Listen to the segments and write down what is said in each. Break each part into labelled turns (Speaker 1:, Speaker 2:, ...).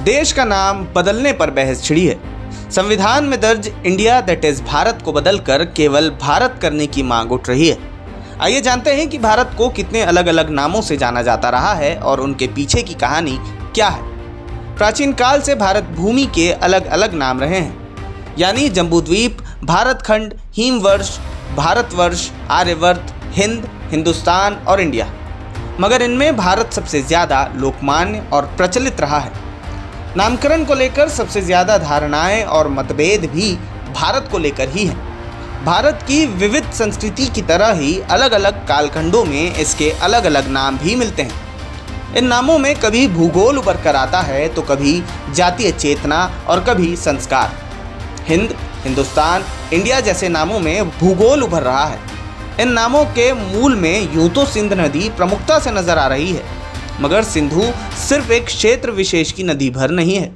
Speaker 1: देश का नाम बदलने पर बहस छिड़ी है। संविधान में दर्ज इंडिया दैट इज भारत को बदलकर केवल भारत करने की मांग उठ रही है। आइए जानते हैं कि भारत को कितने अलग अलग नामों से जाना जाता रहा है और उनके पीछे की कहानी क्या है। प्राचीन काल से भारत भूमि के अलग अलग नाम रहे हैं, यानी जम्बूद्वीप, भारत खंड, हिमवर्ष, भारतवर्ष, आर्यवर्त, हिंद, हिंदुस्तान और इंडिया। मगर इनमें भारत सबसे ज़्यादा लोकमान्य और प्रचलित रहा है। नामकरण को लेकर सबसे ज़्यादा धारणाएं और मतभेद भी भारत को लेकर ही हैं। भारत की विविध संस्कृति की तरह ही अलग अलग कालखंडों में इसके अलग अलग नाम भी मिलते हैं। इन नामों में कभी भूगोल उभर कर आता है तो कभी जातीय चेतना और कभी संस्कार। हिंद, हिंदुस्तान, इंडिया जैसे नामों में भूगोल उभर रहा है। इन नामों के मूल में यूं तो सिंध नदी प्रमुखता से नजर आ रही है, मगर सिंधु सिर्फ एक क्षेत्र विशेष की नदी भर नहीं है।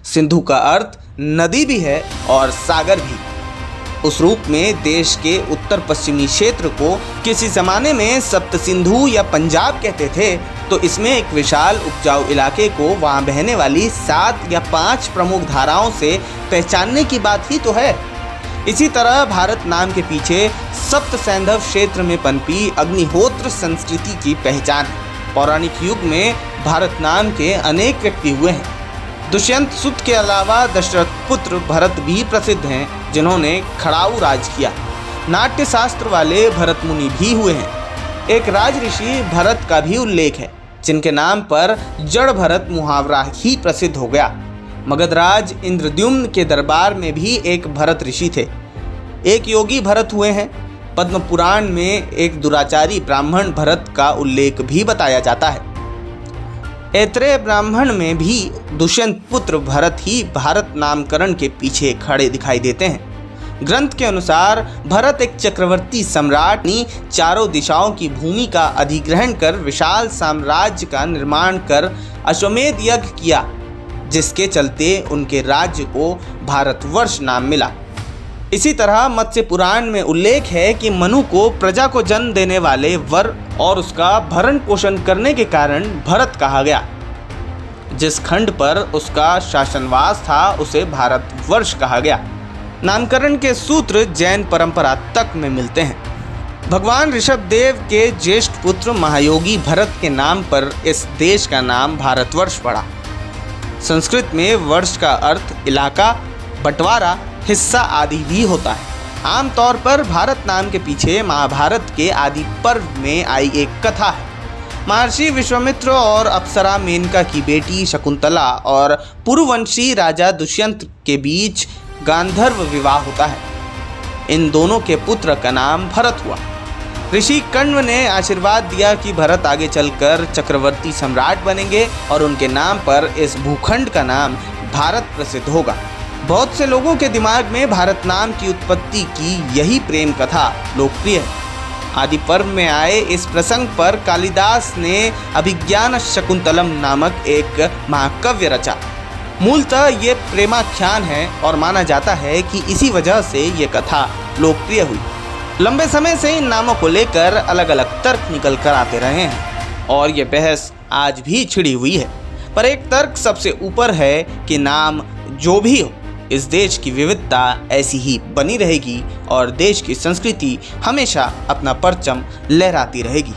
Speaker 1: सिंधु का अर्थ नदी भी है और सागर भी। उस रूप में देश के उत्तर पश्चिमी क्षेत्र को किसी ज़माने में सप्त सिंधु या पंजाब कहते थे, तो इसमें एक विशाल उपजाऊ इलाके को वहाँ बहने वाली 7 या 5 प्रमुख धाराओं से पहचानने की बात ही तो है। इसी तरह भारत नाम के पीछे सप्त सैंधव क्षेत्र में पनपी अग्निहोत्र संस्कृति की पहचान है। पौराणिक युग में भारत नाम के अनेक व्यक्ति हुए हैं। दुष्यंत सुत के अलावा दशरथ पुत्र भरत भी प्रसिद्ध हैं, जिन्होंने खड़ाऊ राज किया। नाट्य शास्त्र वाले भरत मुनि भी हुए हैं। एक राज ऋषि भरत का भी उल्लेख है, जिनके नाम पर जड़ भरत मुहावरा ही प्रसिद्ध हो गया। मगधराज इंद्रद्युम्न के दरबार में भी एक भरत ऋषि थे। एक योगी भरत हुए हैं। पद्म पुराण में एक दुराचारी ब्राह्मण भरत का उल्लेख भी बताया जाता है। ऐत्रेय ब्राह्मण में भी दुष्यंत पुत्र भरत ही भारत नामकरण के पीछे खड़े दिखाई देते हैं। ग्रंथ के अनुसार भरत एक चक्रवर्ती सम्राट ने चारों दिशाओं की भूमि का अधिग्रहण कर विशाल साम्राज्य का निर्माण कर अश्वमेध यज्ञ किया, जिसके चलते उनके राज्य को भारतवर्ष नाम मिला। इसी तरह मत्स्य पुराण में उल्लेख है कि मनु को प्रजा को जन्म देने वाले वर और उसका भरण पोषण करने के कारण भरत कहा गया। जिस खंड पर उसका शासनवास था उसे भारतवर्ष कहा गया। नामकरण के सूत्र जैन परंपरा तक में मिलते हैं। भगवान ऋषभदेव के ज्येष्ठ पुत्र महायोगी भरत के नाम पर इस देश का नाम भारतवर्ष पड़ा। संस्कृत में वर्ष का अर्थ इलाका, बंटवारा, हिस्सा आदि भी होता है। आमतौर पर भारत नाम के पीछे महाभारत के आदि पर्व में आई एक कथा है। महर्षि विश्वामित्र और अप्सरा मेनका की बेटी शकुंतला और पुरुवंशी राजा दुष्यंत के बीच गांधर्व विवाह होता है। इन दोनों के पुत्र का नाम भरत हुआ। ऋषि कण्व ने आशीर्वाद दिया कि भरत आगे चलकर चक्रवर्ती सम्राट बनेंगे और उनके नाम पर इस भूखंड का नाम भारत प्रसिद्ध होगा। बहुत से लोगों के दिमाग में भारत नाम की उत्पत्ति की यही प्रेम कथा लोकप्रिय है। आदि पर्व में आए इस प्रसंग पर कालिदास ने अभिज्ञान शकुंतलम नामक एक महाकाव्य रचा। मूलतः ये प्रेमाख्यान है और माना जाता है कि इसी वजह से ये कथा लोकप्रिय हुई। लंबे समय से इन नामों को लेकर अलग अलग तर्क निकल कर आते रहे हैं और ये बहस आज भी छिड़ी हुई है। पर एक तर्क सबसे ऊपर है कि नाम जो भी हो, इस देश की विविधता ऐसी ही बनी रहेगी और देश की संस्कृति हमेशा अपना परचम लहराती रहेगी।